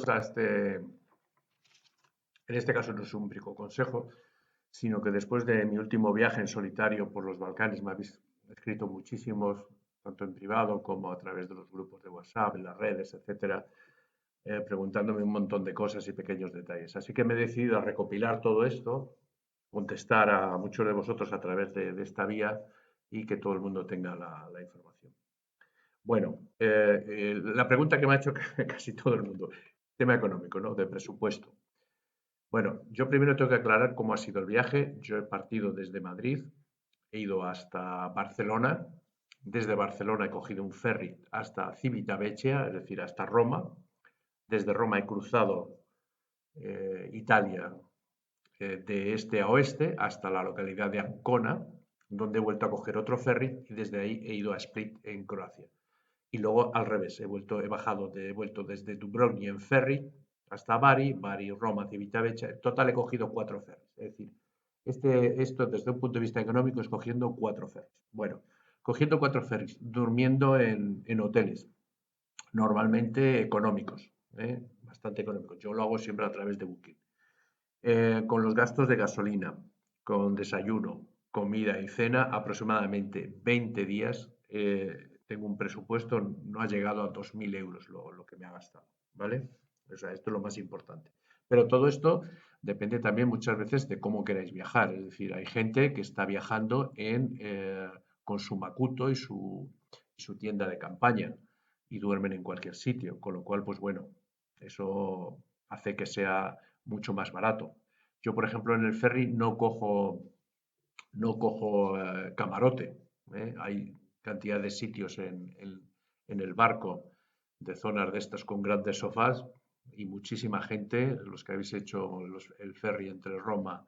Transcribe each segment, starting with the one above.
bienvenidos a en este caso no es un brico consejo, sino que después de mi último viaje en solitario por los Balcanes, me habéis escrito muchísimos, tanto en privado como a través de los grupos de WhatsApp, en las redes, etcétera, preguntándome un montón de cosas y pequeños detalles. Así que me he decidido a recopilar todo esto, contestar a muchos de vosotros a través de esta vía y que todo el mundo tenga la información. Bueno, la pregunta que me ha hecho casi todo el mundo, tema económico, ¿no? De presupuesto. Bueno, yo primero tengo que aclarar cómo ha sido el viaje. Yo he partido desde Madrid, he ido hasta Barcelona. Desde Barcelona he cogido un ferry hasta Civitavecchia, es decir, hasta Roma. Desde Roma he cruzado Italia de este a oeste hasta la localidad de Ancona, donde he vuelto a coger otro ferry y desde ahí he ido a Split, en Croacia. Y luego al revés, he vuelto desde Dubrovnik en ferry hasta Bari, Bari, Roma, Civitavecchia. En total he cogido 4 ferries. Es decir, esto desde un punto de vista económico es cogiendo 4 ferries. Bueno, cogiendo 4 ferries, durmiendo en hoteles, normalmente económicos, bastante económicos. Yo lo hago siempre a través de Booking. Con los gastos de gasolina, con desayuno, comida y cena, aproximadamente 20 días. Tengo un presupuesto, no ha llegado a 2.000 euros lo que me ha gastado, ¿vale? O sea, esto es lo más importante. Pero todo esto depende también muchas veces de cómo queráis viajar. Es decir, hay gente que está viajando con su macuto y su tienda de campaña y duermen en cualquier sitio, con lo cual, pues bueno, eso hace que sea mucho más barato. Yo, por ejemplo, en el ferry no cojo camarote. Hay cantidad de sitios en el barco, de zonas de estas con grandes sofás y muchísima gente, los que habéis hecho el ferry entre Roma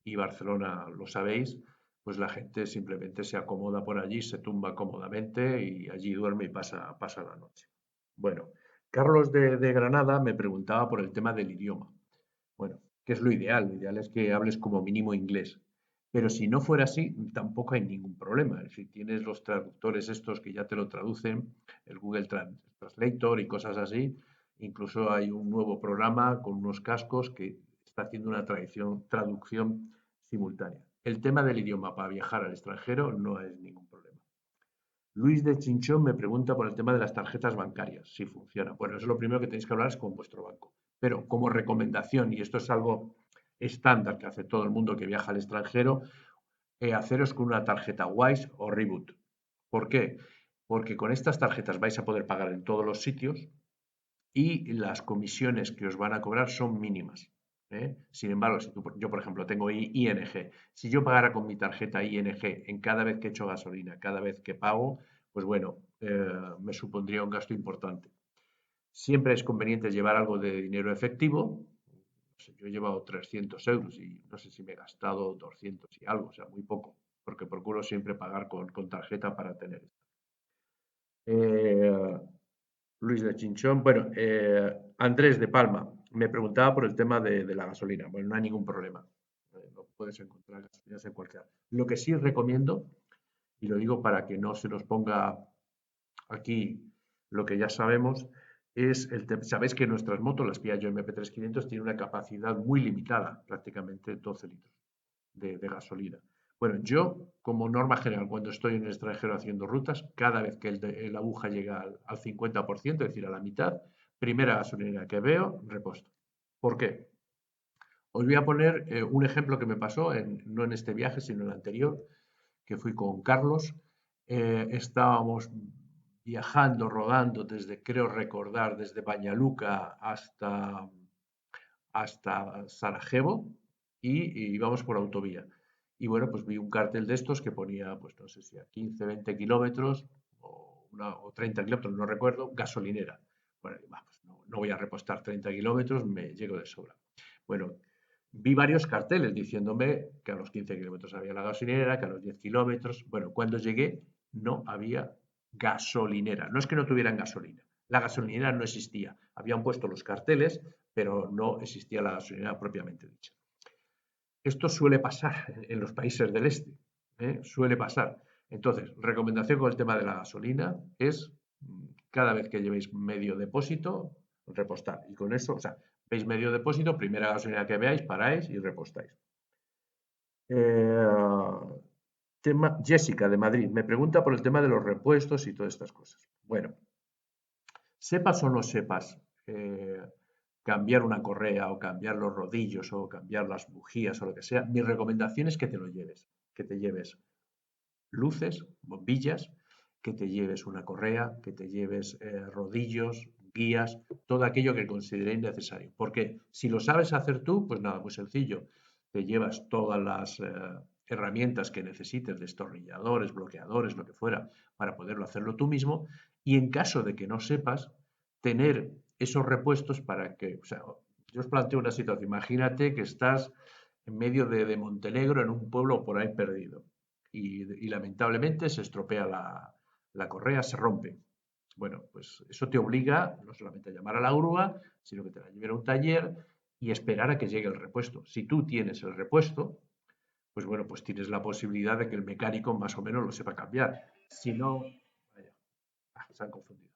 y Barcelona lo sabéis, pues la gente simplemente se acomoda por allí, se tumba cómodamente y allí duerme y pasa la noche. Bueno, Carlos de Granada me preguntaba por el tema del idioma. Bueno, ¿qué es lo ideal? Lo ideal es que hables como mínimo inglés. Pero si no fuera así, tampoco hay ningún problema. Si tienes los traductores estos que ya te lo traducen, el Google Translator y cosas así, incluso hay un nuevo programa con unos cascos que está haciendo una traducción simultánea. El tema del idioma para viajar al extranjero no es ningún problema. Luis de Chinchón me pregunta por el tema de las tarjetas bancarias, si funciona. Bueno, eso es lo primero que tenéis que hablar es con vuestro banco. Pero como recomendación, y esto es algo estándar que hace todo el mundo que viaja al extranjero, haceros con una tarjeta Wise o Reboot. ¿Por qué? Porque con estas tarjetas vais a poder pagar en todos los sitios y las comisiones que os van a cobrar son mínimas. Sin embargo, yo, por ejemplo, tengo ING. Si yo pagara con mi tarjeta ING en cada vez que echo gasolina, cada vez que pago, pues bueno, me supondría un gasto importante. Siempre es conveniente llevar algo de dinero efectivo. No sé, yo he llevado 300 euros y no sé si me he gastado 200 y algo, o sea, muy poco, porque procuro siempre pagar con tarjeta para tener esto. Eh, Luis de Chinchón. Bueno, Andrés de Palma me preguntaba por el tema de la gasolina. Bueno, no hay ningún problema. Lo puedes encontrar gasolineras en cualquier. Lo que sí recomiendo, y lo digo para que no se nos ponga aquí lo que ya sabemos, sabéis que nuestras motos, las Piaggio MP3500, tienen una capacidad muy limitada, prácticamente 12 litros de gasolina. Bueno, yo, como norma general, cuando estoy en el extranjero haciendo rutas, cada vez que la aguja llega al 50%, es decir, a la mitad, primera gasolinera que veo, reposto. ¿Por qué? Os voy a poner un ejemplo que me pasó, no en este viaje, sino en el anterior, que fui con Carlos. Estábamos viajando, rodando desde, creo recordar, desde Bañaluca hasta Sarajevo y íbamos por autovía. Y bueno, pues vi un cartel de estos que ponía, pues no sé si a 15, 20 kilómetros o 30 kilómetros, no recuerdo, gasolinera. Bueno, vamos, no voy a repostar 30 kilómetros, me llego de sobra. Bueno, vi varios carteles diciéndome que a los 15 kilómetros había la gasolinera, que a los 10 kilómetros. Bueno, cuando llegué no había gasolinera. No es que no tuvieran gasolina, la gasolinera no existía. Habían puesto los carteles, pero no existía la gasolinera propiamente dicha. Esto suele pasar en los países del este, suele pasar. Entonces, recomendación con el tema de la gasolina es cada vez que llevéis medio depósito, repostar. Y con eso, o sea, veis medio depósito, primera gasolina que veáis, paráis y repostáis. Jessica de Madrid me pregunta por el tema de los repuestos y todas estas cosas. Bueno, sepas o no sepas cambiar una correa o cambiar los rodillos o cambiar las bujías o lo que sea, mi recomendación es que te lo lleves, que te lleves luces, bombillas, que te lleves una correa, que te lleves rodillos, guías, todo aquello que consideréis necesario. Porque si lo sabes hacer tú, pues nada, muy sencillo. Te llevas todas las herramientas que necesites, destornilladores, bloqueadores, lo que fuera, para poderlo hacerlo tú mismo. Y en caso de que no sepas, tener esos repuestos para que, o sea, yo os planteo una situación. Imagínate que estás en medio de Montenegro, en un pueblo por ahí perdido y lamentablemente se estropea la correa, se rompe. Bueno, pues eso te obliga no solamente a llamar a la grúa, sino que te la lleven a un taller y esperar a que llegue el repuesto. Si tú tienes el repuesto, pues bueno, pues tienes la posibilidad de que el mecánico más o menos lo sepa cambiar. Si no, vaya, se han confundido.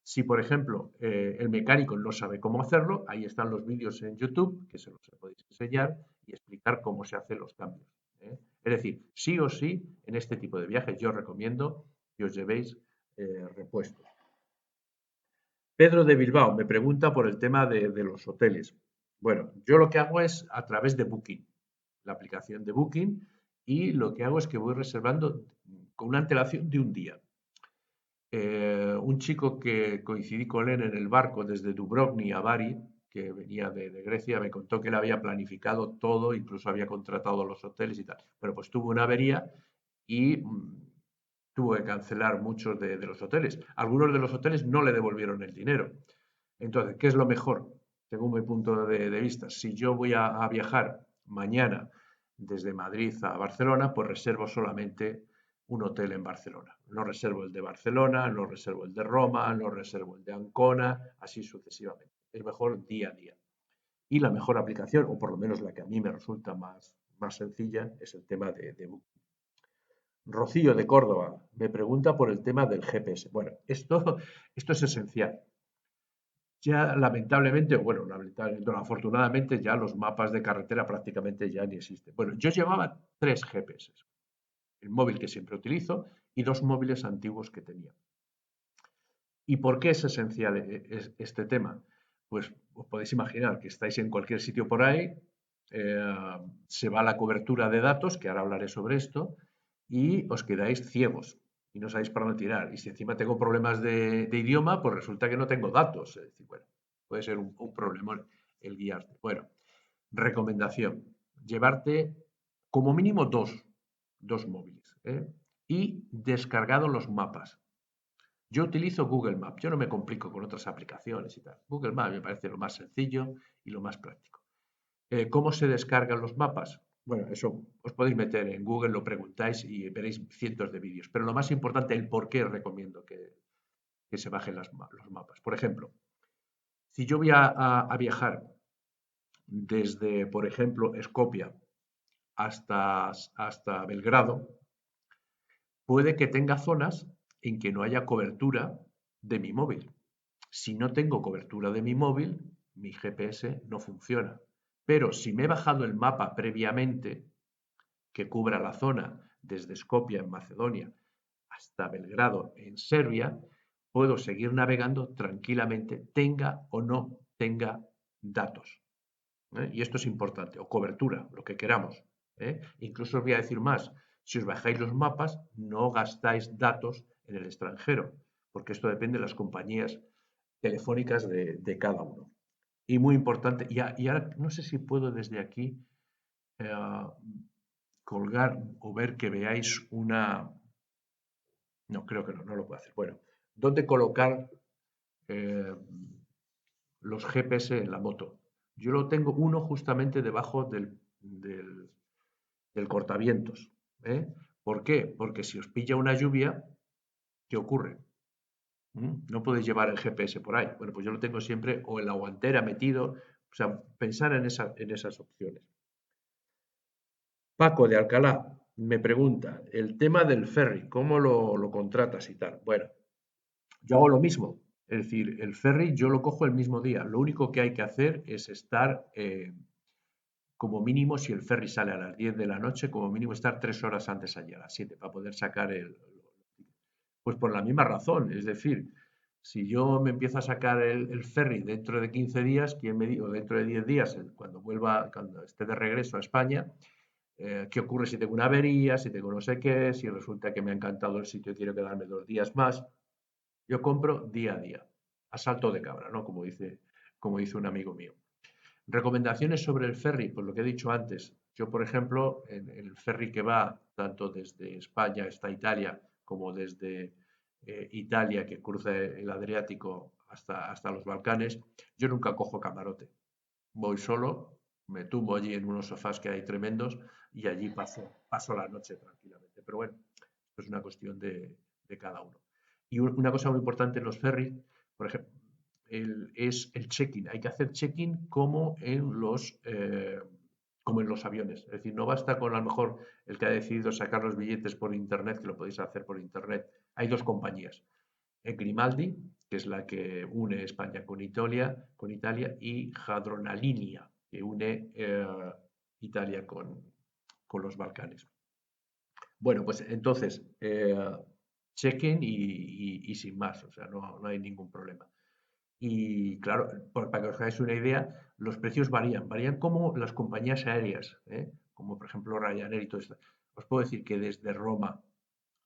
Si, por ejemplo, el mecánico no sabe cómo hacerlo, ahí están los vídeos en YouTube, que se los podéis enseñar y explicar cómo se hacen los cambios. Es decir, sí o sí, en este tipo de viajes yo recomiendo que os llevéis repuestos. Pedro de Bilbao me pregunta por el tema de los hoteles. Bueno, yo lo que hago es a través de Booking, la aplicación de Booking, y lo que hago es que voy reservando con una antelación de un día. Un chico que coincidí con él en el barco desde Dubrovnik a Bari, que venía de Grecia, me contó que él había planificado todo, incluso había contratado los hoteles y tal. Bueno, pues tuvo una avería y tuvo que cancelar muchos de los hoteles. Algunos de los hoteles no le devolvieron el dinero. Entonces, ¿qué es lo mejor? Según mi punto de vista, si yo voy a viajar mañana desde Madrid a Barcelona, pues reservo solamente un hotel en Barcelona. No reservo el de Barcelona, no reservo el de Roma, no reservo el de Ancona, así sucesivamente. Es mejor día a día. Y la mejor aplicación, o por lo menos la que a mí me resulta más sencilla, es el tema de Booking. Rocío de Córdoba me pregunta por el tema del GPS. Bueno, esto es esencial. Ya lamentablemente, bueno, lamentablemente, no, afortunadamente ya los mapas de carretera prácticamente ya ni existen. Bueno, yo llevaba 3 GPS, el móvil que siempre utilizo y 2 móviles antiguos que tenía. ¿Y por qué es esencial este tema? Pues os podéis imaginar que estáis en cualquier sitio por ahí, se va la cobertura de datos, que ahora hablaré sobre esto, y os quedáis ciegos y no sabéis para dónde tirar. Y si encima tengo problemas de idioma, pues resulta que no tengo datos. Es decir, bueno, puede ser un problema el guiarte. Bueno, recomendación, llevarte como mínimo dos móviles, ¿eh? Y descargado los mapas. Yo utilizo Google Maps, yo no me complico con otras aplicaciones y tal. Google Maps me parece lo más sencillo y lo más práctico. ¿Cómo se descargan los mapas? Bueno, eso os podéis meter en Google, lo preguntáis y veréis cientos de vídeos. Pero lo más importante, el por qué recomiendo que se bajen los mapas. Por ejemplo, si yo voy a viajar desde, por ejemplo, Skopje hasta Belgrado, puede que tenga zonas en que no haya cobertura de mi móvil. Si no tengo cobertura de mi móvil, mi GPS no funciona. Pero si me he bajado el mapa previamente, que cubra la zona desde Skopje en Macedonia hasta Belgrado en Serbia, puedo seguir navegando tranquilamente, tenga o no tenga datos. Y esto es importante, o cobertura, lo que queramos. Incluso os voy a decir más, si os bajáis los mapas, no gastáis datos en el extranjero, porque esto depende de las compañías telefónicas de cada uno. Y muy importante, y ahora no sé si puedo desde aquí eh, colgar o ver que veáis una... No, creo que no lo puedo hacer. Bueno, ¿dónde colocar eh, los GPS en la moto? Yo lo tengo uno justamente debajo del cortavientos. ¿Por qué? Porque si os pilla una lluvia, ¿qué ocurre? No podéis llevar el GPS por ahí. Bueno, pues yo lo tengo siempre o en la guantera metido. O sea, pensar en esas opciones. Paco de Alcalá me pregunta, el tema del ferry, ¿cómo lo contratas y tal? Bueno, yo hago lo mismo. Es decir, el ferry yo lo cojo el mismo día. Lo único que hay que hacer es estar, como mínimo, si el ferry sale a las 10 de la noche, como mínimo estar 3 horas antes allí, a las 7, para poder sacar el. Pues por la misma razón. Es decir, si yo me empiezo a sacar el ferry dentro de 15 días, ¿quién me dijo dentro de 10 días, cuando vuelva, cuando esté de regreso a España, qué ocurre si tengo una avería, si tengo no sé qué, si resulta que me ha encantado el sitio y quiero quedarme 2 días más? Yo compro día a día, a salto de cabra, ¿no? Como dice un amigo mío. Recomendaciones sobre el ferry, pues lo que he dicho antes. Yo, por ejemplo, en el ferry que va tanto desde España hasta Italia como desde Italia, que cruza el Adriático hasta los Balcanes, yo nunca cojo camarote. Voy solo, me tumbo allí en unos sofás que hay tremendos y allí paso la noche tranquilamente. Pero bueno, esto es una cuestión de cada uno. Y una cosa muy importante en los ferries, por ejemplo, es el check-in. Hay que hacer check-in como en los aviones. Es decir, no basta con a lo mejor el que ha decidido sacar los billetes por internet, que lo podéis hacer por internet. Hay dos compañías. Grimaldi, que es la que une España con Italia, y Hadronalinea, que une Italia con los Balcanes. Bueno, pues entonces, chequen y sin más, o sea, no hay ningún problema. Y claro, para que os hagáis una idea, los precios varían como las compañías aéreas, como por ejemplo Ryanair y todo esto. Os puedo decir que desde Roma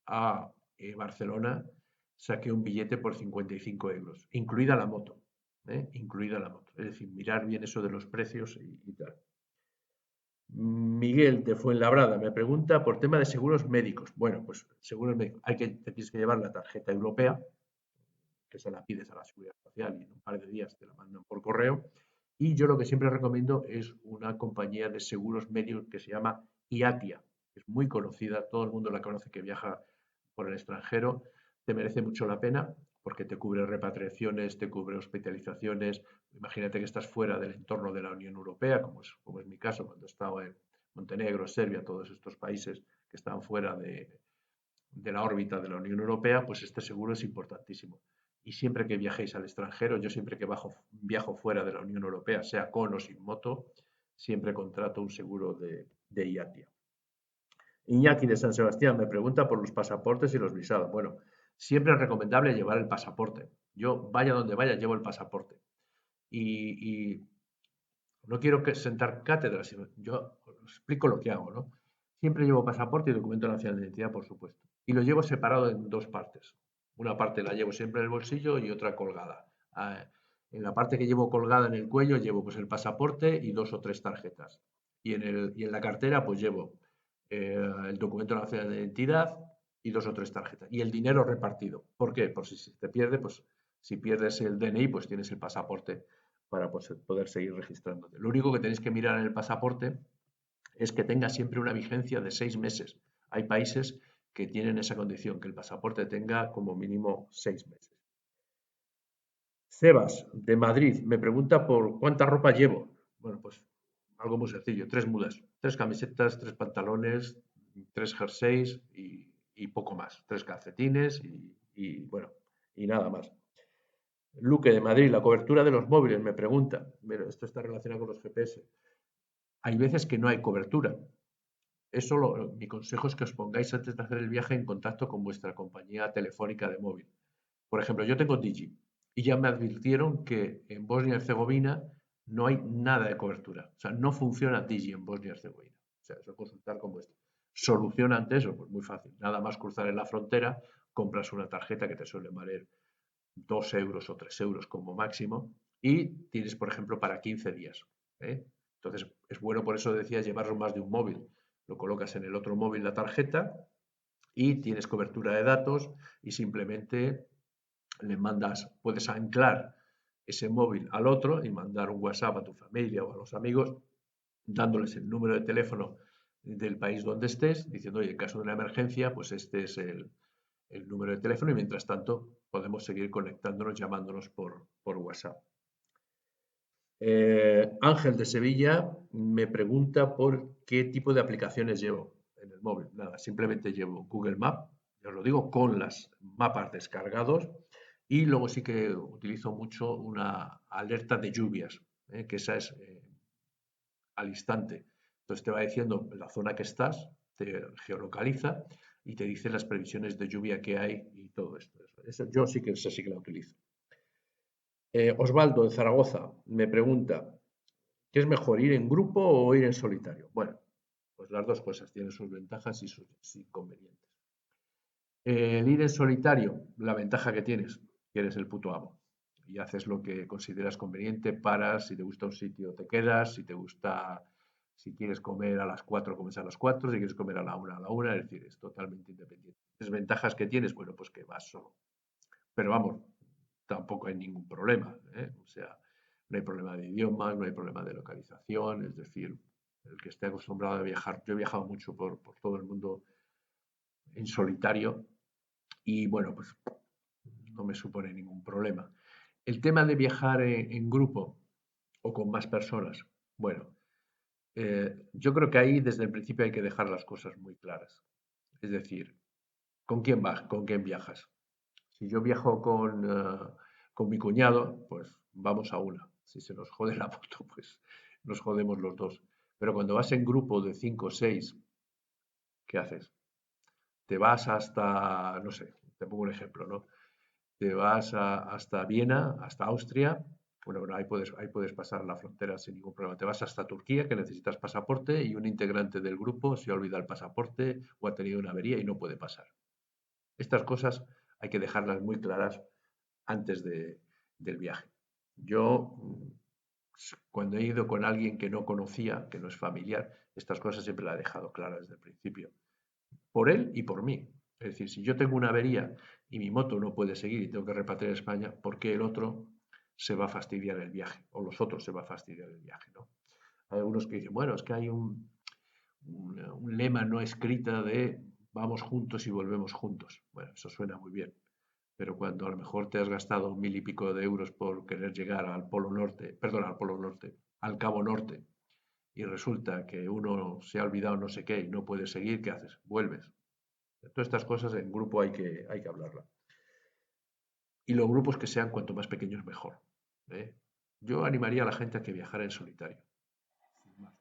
a Barcelona saqué un billete por 55 euros, incluida la moto, incluida la moto. Es decir, mirar bien eso de los precios y tal. Miguel de Fuenlabrada me pregunta por tema de seguros médicos. Bueno, pues seguros médicos. Te tienes que llevar la tarjeta europea, que se la pides a la Seguridad Social y en un par de días te la mandan por correo. Y yo lo que siempre recomiendo es una compañía de seguros médicos que se llama IATIA. Es muy conocida, todo el mundo la conoce que viaja por el extranjero. Te merece mucho la pena porque te cubre repatriaciones, te cubre hospitalizaciones. Imagínate que estás fuera del entorno de la Unión Europea, como es mi caso, cuando estaba en Montenegro, Serbia, todos estos países que están fuera de la órbita de la Unión Europea, pues este seguro es importantísimo. Y siempre que viajéis al extranjero, yo siempre que viajo fuera de la Unión Europea, sea con o sin moto, siempre contrato un seguro de IATIA. Iñaki de San Sebastián me pregunta por los pasaportes y los visados. Bueno, siempre es recomendable llevar el pasaporte. Yo, vaya donde vaya, llevo el pasaporte. Y no quiero sentar cátedra, sino yo os explico lo que hago, ¿no? Siempre llevo pasaporte y documento nacional de identidad, por supuesto. Y lo llevo separado en dos partes. Una parte la llevo siempre en el bolsillo y otra colgada. En la parte que llevo colgada en el cuello llevo pues el pasaporte y 2 o 3 tarjetas. Y en la cartera pues llevo el documento nacional de identidad y 2 o 3 tarjetas. Y el dinero repartido. ¿Por qué? Por si se te pierde, pues si pierdes el DNI, pues tienes el pasaporte para poder seguir registrándote. Lo único que tenéis que mirar en el pasaporte es que tenga siempre una vigencia de 6 meses. Hay países que tienen esa condición, que el pasaporte tenga como mínimo 6 meses. Sebas, de Madrid, me pregunta por cuánta ropa llevo. Bueno, pues algo muy sencillo, 3 mudas, 3 camisetas, 3 pantalones, 3 jerseys y poco más, 3 calcetines bueno, y nada más. Luque de Madrid, la cobertura de los móviles, me pregunta. Mira, esto está relacionado con los GPS. Hay veces que no hay cobertura. Mi consejo es que os pongáis antes de hacer el viaje en contacto con vuestra compañía telefónica de móvil. Por ejemplo, yo tengo Digi y ya me advirtieron que en Bosnia y Herzegovina no hay nada de cobertura. O sea, no funciona Digi en Bosnia y Herzegovina. O sea, eso consultar con vuestro. Solución ante eso, pues muy fácil. Nada más cruzar en la frontera, compras una tarjeta que te suele valer 2 euros o 3 euros como máximo y tienes, por ejemplo, para 15 días. Entonces, es bueno, por eso decía, llevarlo más de un móvil. Lo colocas en el otro móvil la tarjeta y tienes cobertura de datos y simplemente puedes anclar ese móvil al otro y mandar un WhatsApp a tu familia o a los amigos dándoles el número de teléfono del país donde estés, diciendo, oye, en caso de una emergencia, pues este es el número de teléfono y mientras tanto podemos seguir conectándonos, llamándonos por WhatsApp. Ángel de Sevilla me pregunta por qué tipo de aplicaciones llevo en el móvil. Nada, simplemente llevo Google Maps, ya os lo digo, con las mapas descargados Y luego sí que utilizo mucho una alerta de lluvias, que esa es al instante. Entonces te va diciendo la zona que estás, te geolocaliza y te dice las previsiones de lluvia que hay y todo esto. Yo sí que esa sí que la utilizo. Osvaldo de Zaragoza me pregunta, ¿qué es mejor, ir en grupo o ir en solitario? Bueno, pues las dos cosas tienen sus ventajas y sus inconvenientes. El ir en solitario, la ventaja que tienes, que eres el puto amo y haces lo que consideras conveniente, paras, si te gusta un sitio te quedas, si te gusta, si quieres comer a las 4 comes a las 4, si quieres comer a la 1, es decir, es totalmente independiente. Desventajas que tienes, bueno, pues que vas solo. Pero vamos, tampoco hay ningún problema, ¿eh? O sea, no hay problema de idiomas, no hay problema de localización, es decir, el que esté acostumbrado a viajar, yo he viajado mucho por todo el mundo en solitario y bueno, pues no me supone ningún problema. El tema de viajar en grupo o con más personas, bueno, yo creo que ahí desde el principio hay que dejar las cosas muy claras. Es decir, ¿con quién vas? ¿Con quién viajas? Si yo viajo con mi cuñado, pues vamos a una. Si se nos jode la moto, pues nos jodemos los dos. Pero cuando vas en grupo de 5 o 6, ¿qué haces? Te vas hasta, no sé, te pongo un ejemplo, ¿no? Te vas hasta Viena, hasta Austria. Bueno, ahí puedes pasar la frontera sin ningún problema. Te vas hasta Turquía, que necesitas pasaporte, y un integrante del grupo se olvida el pasaporte o ha tenido una avería y no puede pasar. Estas cosas hay que dejarlas muy claras antes del viaje. Yo, cuando he ido con alguien que no conocía, que no es familiar, estas cosas siempre las he dejado claras desde el principio. Por él y por mí. Es decir, si yo tengo una avería y mi moto no puede seguir y tengo que repatriar a España, ¿por qué el otro se va a fastidiar el viaje? O los otros se va a fastidiar el viaje, ¿no? Hay algunos que dicen, bueno, es que hay un lema no escrita de vamos juntos y volvemos juntos. Bueno, eso suena muy bien. Pero cuando a lo mejor te has gastado 1000 y pico de euros por querer llegar al Polo Norte, perdón, al Polo Norte, al Cabo Norte, y resulta que uno se ha olvidado no sé qué y no puede seguir, ¿qué haces? Vuelves. Todas estas cosas en grupo hay que hablarlas. Y los grupos que sean cuanto más pequeños mejor, ¿eh? Yo animaría a la gente a que viajara en solitario.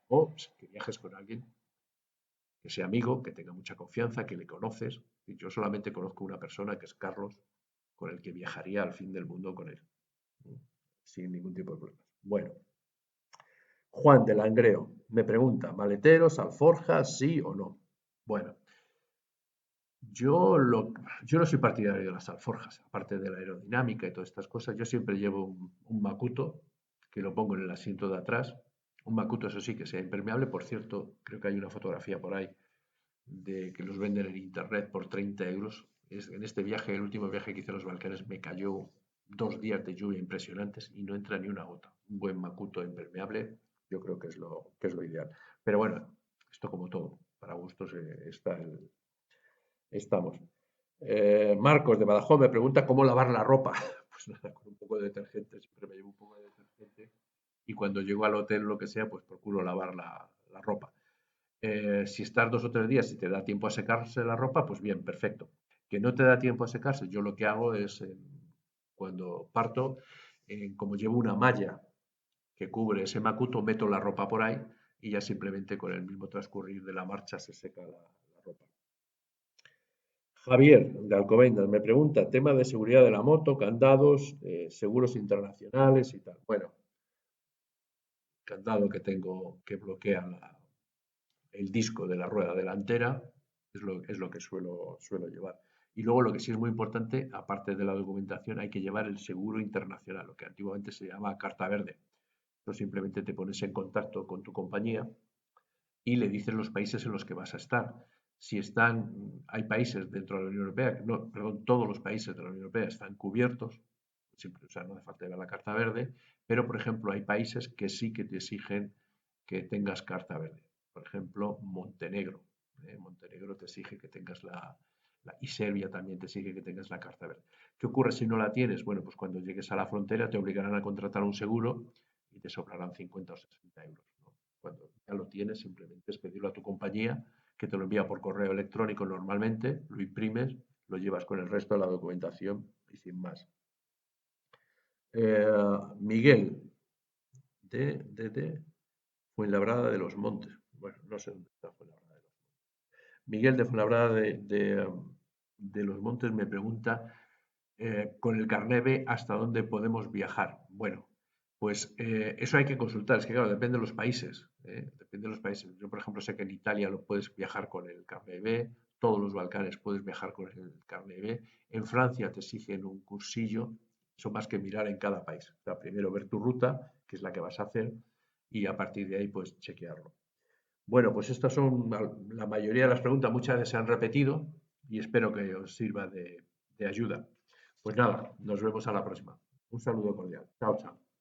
O pues, que viajes con alguien que sea amigo, que tenga mucha confianza, que le conoces. Y yo solamente conozco una persona que es Carlos, con el que viajaría al fin del mundo con él, ¿eh? Sin ningún tipo de problemas. Bueno, Juan de Langreo me pregunta, ¿maleteros, alforjas, sí o no? Bueno, Yo, lo, yo no soy partidario de las alforjas, aparte de la aerodinámica y todas estas cosas. Yo siempre llevo un Macuto, que lo pongo en el asiento de atrás. Un Macuto, eso sí, que sea impermeable. Por cierto, creo que hay una fotografía por ahí de que los venden en internet por 30 euros. En este viaje, el último viaje que hice a los Balcanes, me cayó 2 días de lluvia impresionantes y no entra ni una gota. Un buen Macuto impermeable, yo creo que es lo ideal. Pero bueno, esto como todo, para gustos estamos. Marcos de Badajoz me pregunta cómo lavar la ropa. Pues nada, con un poco de detergente, siempre me llevo un poco de detergente y cuando llego al hotel, lo que sea, pues procuro lavar la ropa. Si estás 2 o 3 días y te da tiempo a secarse la ropa, pues bien, perfecto. Que no te da tiempo a secarse, yo lo que hago es, cuando parto, como llevo una malla que cubre ese macuto, meto la ropa por ahí y ya simplemente con el mismo transcurrir de la marcha se seca la ropa. Javier de Alcobendas me pregunta, tema de seguridad de la moto, candados, seguros internacionales y tal. Bueno, candado que tengo que bloquea el disco de la rueda delantera es lo que suelo llevar. Y luego lo que sí es muy importante, aparte de la documentación, hay que llevar el seguro internacional, lo que antiguamente se llama carta verde. Tú simplemente te pones en contacto con tu compañía y le dices los países en los que vas a estar. Si hay países dentro de la Unión Europea, no, perdón, todos los países de la Unión Europea están cubiertos, siempre, o sea, no hace falta llevar la carta verde, pero por ejemplo hay países que sí que te exigen que tengas carta verde. Por ejemplo, Montenegro. Montenegro te exige que tengas y Serbia también te exige que tengas la carta verde. ¿Qué ocurre si no la tienes? Bueno, pues cuando llegues a la frontera te obligarán a contratar un seguro y te sobrarán 50 o 60 euros, ¿no? Cuando ya lo tienes, simplemente es pedirlo a tu compañía, que te lo envía por correo electrónico normalmente, lo imprimes, lo llevas con el resto de la documentación y sin más. Miguel de Fuenlabrada de los Montes. Bueno, no sé dónde está Fuenlabrada de los Montes. Miguel de Fuenlabrada de los Montes me pregunta con el carné B hasta dónde podemos viajar. Bueno, pues eso hay que consultar. Es que claro, depende de los países. Depende de los países. Yo, por ejemplo, sé que en Italia lo puedes viajar con el carné B, todos los Balcanes puedes viajar con el carné B. En Francia te exigen un cursillo. Eso más que mirar en cada país. O sea, primero ver tu ruta, que es la que vas a hacer, y a partir de ahí, pues chequearlo. Bueno, pues estas son la mayoría de las preguntas, muchas veces se han repetido y espero que os sirva de ayuda. Pues nada, nos vemos a la próxima. Un saludo cordial. Chao, chao.